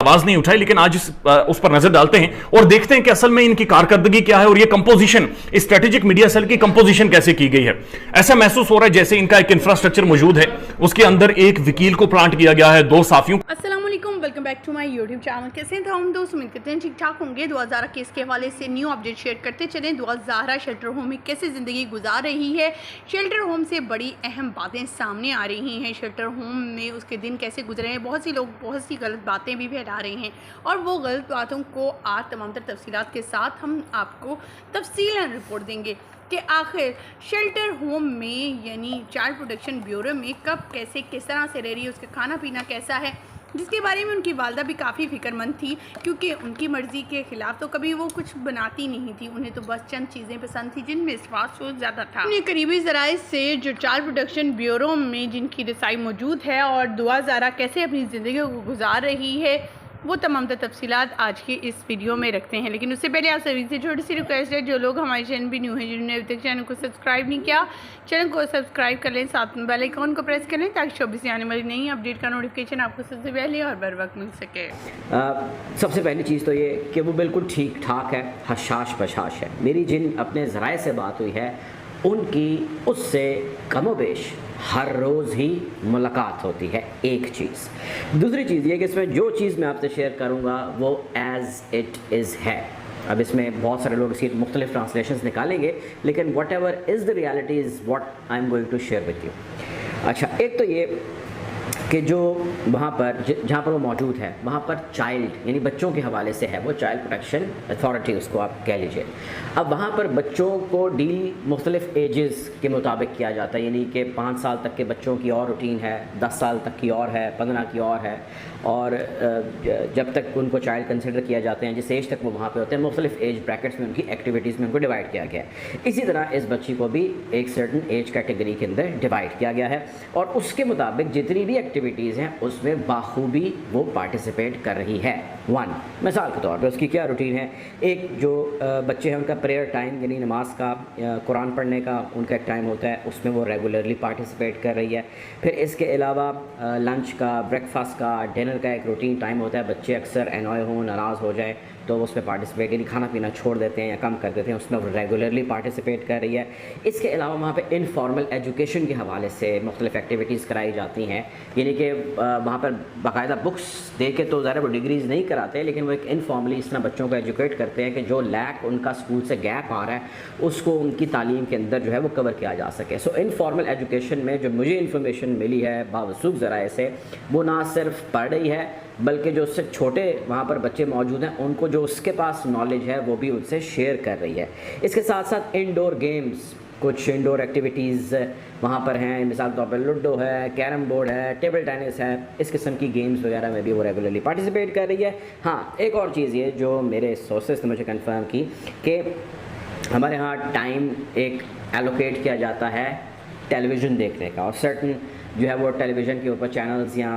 आवाज नहीं उठाई, लेकिन आज उस पर नजर डालते हैं और देखते हैं कि असल में इनकी कारकर्दगी क्या है और ये कंपोजिशन, स्ट्रेटेजिक मीडिया सेल की कंपोजिशन कैसे की गई है। ऐसा महसूस हो रहा है जैसे इनका एक इंफ्रास्ट्रक्चर मौजूद है, उसके अंदर एक वकील को प्लांट किया गया है, 2 साफियों। अस्सलाम वालेकुम, welcome back to my YouTube channel. कैसे हैं हम दोस्त? उम्मीद करते हैं ठीक ठाक होंगे। दुआ ज़ारा केस के हवाले से न्यू अपडेट शेयर करते चलें। दुआ ज़ारा शेल्टर होम में कैसे ज़िंदगी गुजार रही है, शेल्टर होम से बड़ी अहम बातें सामने आ रही हैं। शेल्टर होम में उसके दिन कैसे गुजरे हैं, बहुत सी लोग बहुत सी गलत बातें भी फैला रहे हैं और वो गलत बातों को आज तमाम तर तफसीलात के साथ हम आपको तफसीलन रिपोर्ट देंगे कि आखिर शेल्टर होम में यानी चाइल्ड प्रोटेक्शन ब्यूरो में कब कैसे किस तरह से रह रही है, उसका खाना पीना कैसा है, जिसके बारे में उनकी वालदा भी काफ़ी फ़िक्रमंद थी क्योंकि उनकी मर्ज़ी के ख़िलाफ़ तो कभी वो कुछ बनाती नहीं थी। उन्हें तो बस चंद चीज़ें पसंद थी जिनमें स्वाद शोध ज़्यादा था। उन्हें करीबी ज़राए से जो चाइल्ड प्रोटेक्शन ब्यूरो में जिनकी रसाई मौजूद है और दुआ ज़ारा कैसे अपनी ज़िंदगी को गुजार रही है, वो तमाम तफसीलात आज के इस वीडियो में रखते हैं। लेकिन उससे पहले आप सभी से छोटी सी रिक्वेस्ट है, जो लोग हमारे चैनल भी न्यू हैं, जिन्होंने अभी तक चैनल को सब्सक्राइब नहीं किया, चैनल को सब्सक्राइब कर लें, साथ में बेल आइकन को प्रेस कर लें ताकि 24 से आने वाली नई अपडेट का नोटिफिकेशन आपको सबसे पहले और बर वक्त मिल सके। सबसे पहली चीज़ तो ये कि वो बिल्कुल ठीक ठाक है, हशाश बशाश है। मेरी जिन अपने ज़राए से बात हुई है उनकी उससे कमोबेश हर रोज़ ही मुलाकात होती है। एक चीज़। दूसरी चीज़ ये कि इसमें जो चीज़ मैं आपसे शेयर करूँगा वो एज़ इट इज़ है। अब इसमें बहुत सारे लोग इसकी मुख्तलिफ ट्रांसलेशंस निकालेंगे, लेकिन whatever is the reality is what I am going to share with you. अच्छा, एक तो ये कि जो वहाँ पर जहाँ पर वो मौजूद है वहाँ पर चाइल्ड यानी बच्चों के हवाले से है, वो चाइल्ड प्रोटेक्शन अथॉरिटी उसको आप कह लीजिए। अब वहाँ पर बच्चों को डील मुख्तलिफ एजेस के मुताबिक किया जाता है, यानी कि 5 साल तक के बच्चों की और रूटीन है, 10 साल तक की और है, 15 की और है, और जब तक उनको चाइल्ड कंसिडर किया जाते हैं जिस एज तक वो वहाँ पे होते हैं, मुख्तलिफ एज ब्रैकेट्स में उनकी एक्टिविटीज़ में उनको डिवाइड किया गया है। इसी तरह इस बच्ची को भी एक सर्टन एज कैटेगरी के अंदर डिवाइड किया गया है और उसके मुताबिक जितनी भी एक्टिविटीज़ हैं उसमें बाखूबी वो पार्टिसिपेट कर रही है। 1 मिसाल के तौर पर उसकी क्या रूटीन है, एक जो बच्चे हैं उनका प्रेयर टाइम यानी नमाज का, कुरान पढ़ने का उनका एक टाइम होता है, उसमें वो रेगुलरली पार्टिसिपेट कर रही है। फिर इसके अलावा लंच का, ब्रेकफास्ट का, डिनर का एक रूटीन टाइम होता है। बच्चे अक्सर एनॉय हों, नाराज़ हो जाए तो वो उसमें पार्टिसिपेट यानी खाना पीना छोड़ देते हैं या कम कर देते हैं, उसमें वो रेगुलरली पार्टिसिपेट कर रही है। इसके अलावा वहाँ पे इनफॉर्मल एजुकेशन के हवाले से मुख्तलिफ एक्टिविटीज़ कराई जाती हैं, यानी कि वहाँ पर बाकायदा बुक्स दे के तो ज़रा वो डिग्रीज़ नहीं कराते, लेकिन वो एक इनफॉर्मली इस तरह बच्चों को एजुकेट करते हैं कि जो लैक उनका स्कूल से गैप आ रहा है उसको उनकी तालीम के अंदर जो है वो कवर किया जा सके। सो इनफॉर्मल एजुकेशन में जो मुझे इन्फॉर्मेशन मिली है बावसूख ज़राए से, वो ना सिर्फ पढ़ रही है बल्कि जो उससे छोटे वहाँ पर बच्चे मौजूद हैं उनको जो उसके पास नॉलेज है वो भी उनसे शेयर कर रही है। इसके साथ साथ इंडोर गेम्स, कुछ इंडोर एक्टिविटीज़ वहाँ पर हैं, मिसाल के तौर पर लूडो है, कैरम बोर्ड है, टेबल टेनिस है, इस किस्म की गेम्स वगैरह में भी वो रेगुलरली पार्टिसिपेट कर रही है। हाँ, एक और चीज़ ये जो मेरे सोर्सेस ने मुझे कंफर्म की कि हमारे यहाँ टाइम एक एलोकेट किया जाता है टेलीविज़न देखने का, और सर्टन जो है वो टेलीविज़न के ऊपर चैनल्स या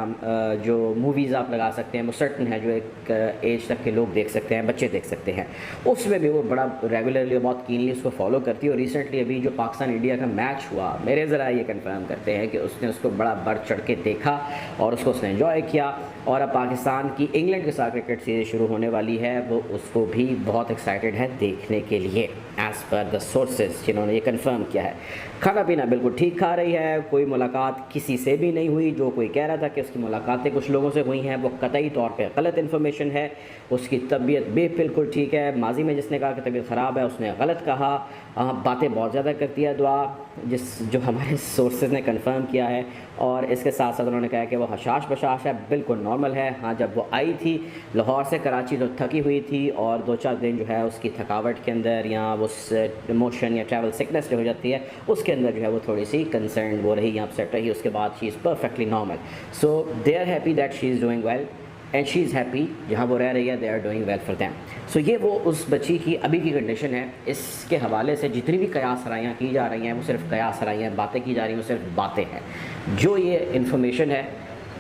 जो मूवीज़ आप लगा सकते हैं वो सर्टन है जो एक एज तक के लोग देख सकते हैं, बच्चे देख सकते हैं। उसमें भी वो बड़ा रेगुलरली बहुत कीनली उसको फॉलो करती है। और रिसेंटली अभी जो पाकिस्तान इंडिया का मैच हुआ, मेरे ज़रा ये कंफर्म करते हैं कि उसने उसको बड़ा बढ़ चढ़ के देखा और उसको उसने एंजॉय किया। और अब पाकिस्तान की इंग्लैंड के साथ क्रिकेट सीरीज़ शुरू होने वाली है, वो उसको भी बहुत एक्साइटेड है देखने के लिए, एज़ पर द सोर्सेज जिन्होंने ये कंफर्म किया है। खाना पीना बिल्कुल ठीक खा रही है, कोई मुलाकात किसी से भी नहीं हुई। जो कोई कह रहा था कि उसकी मुलाकातें कुछ लोगों से हुई हैं वो कतई तौर पे गलत इन्फॉर्मेशन है। उसकी तबीयत भी बिल्कुल ठीक है। माजी में जिसने कहा कि तबीयत ख़राब है उसने गलत कहा। बातें बहुत ज़्यादा करती है दुआ, जो हमारे सोर्सेज ने कंफर्म किया है। और इसके साथ साथ उन्होंने कहा कि वो हशाश बशाश है, बिल्कुल नॉर्मल है। हाँ, जब वो आई थी लाहौर से कराची तो थकी हुई थी और 2-4 दिन जो है उसकी थकावट के अंदर या वो मोशन या ट्रैवल सिकनेस जो हो जाती है उसके अंदर जो है वो थोड़ी सी कंसर्न वो रही या अपसेट रही। उसके बाद she is perfectly normal. So they are happy that she is doing well and she is happy जहाँ वो रह रही है, they are doing well for them. So ये वो उस बच्ची की अभी की कंडीशन है। इसके हवाले से जितनी भी कयास सराइयाँ की जा रही हैं वो सिर्फ कयास सराइयाँ, बातें की जा रही हैं वो सिर्फ बातें हैं। जो ये इन्फॉर्मेशन है,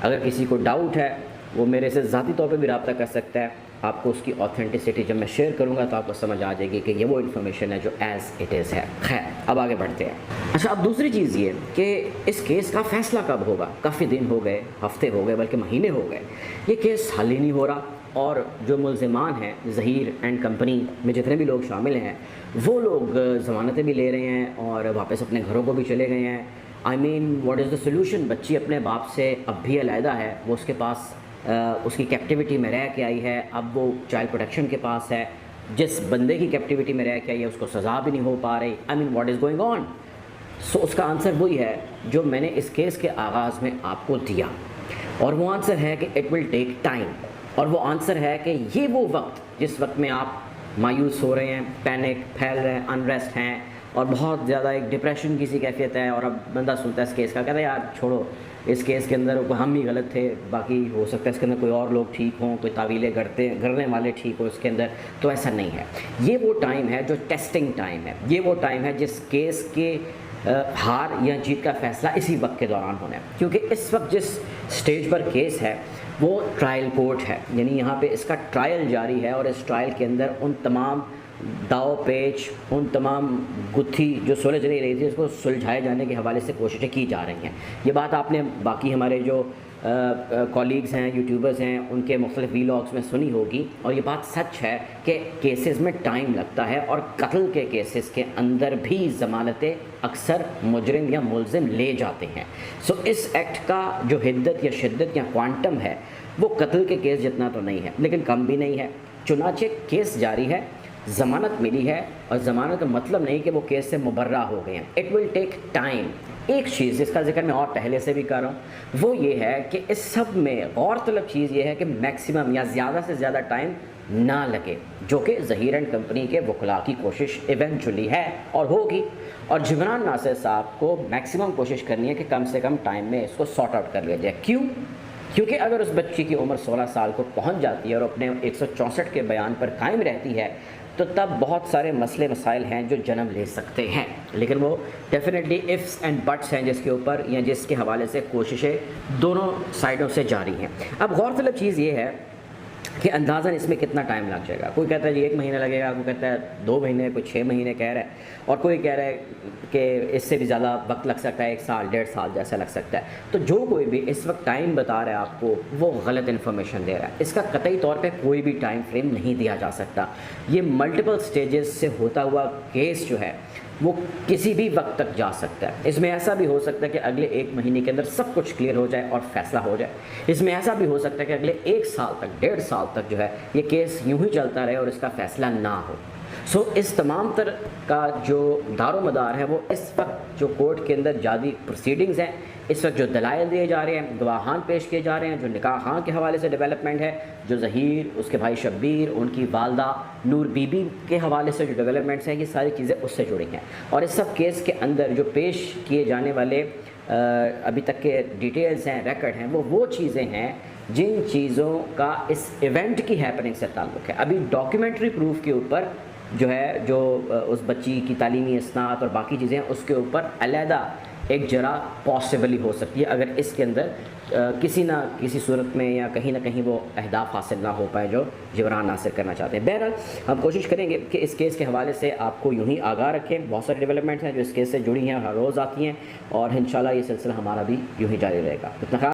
अगर किसी को डाउट है وہ میرے سے ذاتی طور پہ بھی رابطہ کر سکتا ہے. آپ کو اس کی اوتھینٹسٹی جب میں شیئر کروں گا تو آپ کو سمجھ آ جائے گی کہ یہ وہ انفارمیشن ہے جو ایز اٹ از ہے. خیر اب آگے بڑھتے ہیں. اچھا اب دوسری چیز یہ کہ اس کیس کا فیصلہ کب ہوگا. کافی دن ہو گئے, ہفتے ہو گئے, بلکہ مہینے ہو گئے, یہ کیس حل ہی نہیں ہو رہا. اور جو ملزمان ہیں ظہیر اینڈ کمپنی میں جتنے بھی لوگ شامل ہیں وہ لوگ ضمانتیں بھی لے رہے ہیں اور واپس اپنے گھروں کو بھی چلے گئے ہیں. آئی مین واٹ از دا سولوشن. بچی اپنے باپ سے اب بھی علیحدہ ہے, وہ اس کے پاس اس کی کیپٹیوٹی میں رہ کے آئی ہے, اب وہ چائلڈ پروٹیکشن کے پاس ہے. جس بندے کی کیپٹیوٹی میں رہ کے آئی ہے اس کو سزا بھی نہیں ہو پا رہی. آئی مین واٹ از گوئنگ آن. سو اس کا آنسر وہی ہے جو میں نے اس کیس کے آغاز میں آپ کو دیا, اور وہ آنسر ہے کہ اٹ ول ٹیک ٹائم. اور وہ آنسر ہے کہ یہ وہ وقت جس وقت میں آپ مایوس ہو رہے ہیں, پینک پھیل رہے ہیں, انریسٹ ہیں, اور بہت زیادہ ایک ڈپریشن کی سی کیفیت ہے, اور اب بندہ سنتا ہے اس کیس کا کہتا ہے یار چھوڑو, اس کیس کے اندر ہم ہی غلط تھے, باقی ہو سکتا ہے اس کے اندر کوئی اور لوگ ٹھیک ہوں, کوئی تعویلیں گرنے والے ٹھیک ہوں اس کے اندر. تو ایسا نہیں ہے. یہ وہ ٹائم ہے جو ٹیسٹنگ ٹائم ہے. یہ وہ ٹائم ہے جس کیس کے ہار یا جیت کا فیصلہ اسی وقت کے دوران ہونا ہے. کیونکہ اس وقت جس سٹیج پر کیس ہے وہ ٹرائل کورٹ ہے, یعنی یہاں پہ اس کا ٹرائل جاری ہے, اور اس ٹرائل کے اندر ان تمام داؤ پیچ, ان تمام گتھی جو سلجھ نہیں رہی تھی اس کو سلجھائے جانے کے حوالے سے کوششیں کی جا رہی ہیں. یہ بات آپ نے باقی ہمارے جو کولیگز ہیں, یوٹیوبرز ہیں, ان کے مختلف ویلاگس میں سنی ہوگی, اور یہ بات سچ ہے کہ کیسز میں ٹائم لگتا ہے, اور قتل کے کیسز کے اندر بھی ضمانتیں اکثر مجرم یا ملزم لے جاتے ہیں. سو اس ایکٹ کا جو حدت یا شدت یا کوانٹم ہے وہ قتل کے کیس جتنا تو نہیں ہے, لیکن کم بھی نہیں ہے. چنانچہ کیس جاری ہے, ضمانت ملی ہے, اور ضمانت کا مطلب نہیں کہ وہ کیس سے مبرہ ہو گئے ہیں. It will take time. ایک چیز جس کا ذکر میں اور پہلے سے بھی کر رہا ہوں وہ یہ ہے کہ اس سب میں غور طلب چیز یہ ہے کہ میکسیمم یا زیادہ سے زیادہ ٹائم نہ لگے, جو کہ ظہیر اینڈ کمپنی کے وکلاء کی کوشش ایونچولی ہے اور ہوگی. اور جبران ناصر صاحب کو میکسیمم کوشش کرنی ہے کہ کم سے کم ٹائم میں اس کو سارٹ آؤٹ کر لیا جائے. کیوں؟ کیونکہ اگر اس بچی کی عمر 16 سال کو پہنچ جاتی ہے اور اپنے 164 کے بیان پر قائم رہتی ہے تو تب بہت سارے مسئلے مسائل ہیں جو جنم لے سکتے ہیں, لیکن وہ ڈیفینیٹلی ifs اینڈ بٹس ہیں جس کے اوپر یا جس کے حوالے سے کوششیں دونوں سائڈوں سے جاری ہیں. اب غور طلب چیز یہ ہے کہ اندازاً اس میں کتنا ٹائم لگ جائے گا. کوئی کہتا ہے جی 1 مہینہ لگے گا, کوئی کہتا ہے 2 مہینے, کوئی 6 مہینے کہہ رہا ہے, اور کوئی کہہ رہا ہے کہ اس سے بھی زیادہ وقت لگ سکتا ہے, 1 سال 1.5 سال جیسا لگ سکتا ہے. تو جو کوئی بھی اس وقت ٹائم بتا رہا ہے آپ کو وہ غلط انفارمیشن دے رہا ہے. اس کا قطعی طور پہ کوئی بھی ٹائم فریم نہیں دیا جا سکتا. یہ ملٹیپل سٹیجز سے ہوتا ہوا کیس جو ہے وہ کسی بھی وقت تک جا سکتا ہے. اس میں ایسا بھی ہو سکتا ہے کہ اگلے 1 مہینے کے اندر سب کچھ کلیئر ہو جائے اور فیصلہ ہو جائے. اس میں ایسا بھی ہو سکتا ہے کہ اگلے 1 سال تک 1.5 سال تک جو ہے یہ کیس یوں ہی چلتا رہے اور اس کا فیصلہ نہ ہو. سو اس تمام تر کا جو دار و مدار ہے وہ اس وقت جو کورٹ کے اندر جاری پروسیڈنگز ہیں, اس وقت جو دلائل دیے جا رہے ہیں, گواہان پیش کیے جا رہے ہیں, جو نکاح خاں کے حوالے سے ڈیولپمنٹ ہے, جو ظہیر, اس کے بھائی شبیر, ان کی والدہ نور بی بی کے حوالے سے جو ڈیولپمنٹس ہیں, یہ ساری چیزیں اس سے جڑی ہیں. اور اس سب کیس کے اندر جو پیش کیے جانے والے ابھی تک کے ڈیٹیلز ہیں, ریکارڈ ہیں, وہ چیزیں ہیں جن چیزوں کا اس ایونٹ کی ہیپننگ سے تعلق ہے. ابھی ڈاکیومنٹری پروف کے اوپر جو ہے, جو اس بچی کی تعلیمی اسناد اور باقی چیزیں ہیں, اس کے اوپر علیحدہ ایک جرا پاسبلی ہو سکتی ہے اگر اس کے اندر کسی نہ کسی صورت میں یا کہیں نہ کہیں وہ اہداف حاصل نہ ہو پائے جو جبران ناصر کرنا چاہتے ہیں. بہرحال ہم کوشش کریں گے کہ اس کیس کے حوالے سے آپ کو یوں ہی آگاہ رکھیں. بہت ساری ڈیولپمنٹس ہیں جو اس کیس سے جڑی ہیں, ہر روز آتی ہیں, اور انشاءاللہ یہ سلسلہ ہمارا بھی یوں ہی جاری رہے گا. اتنا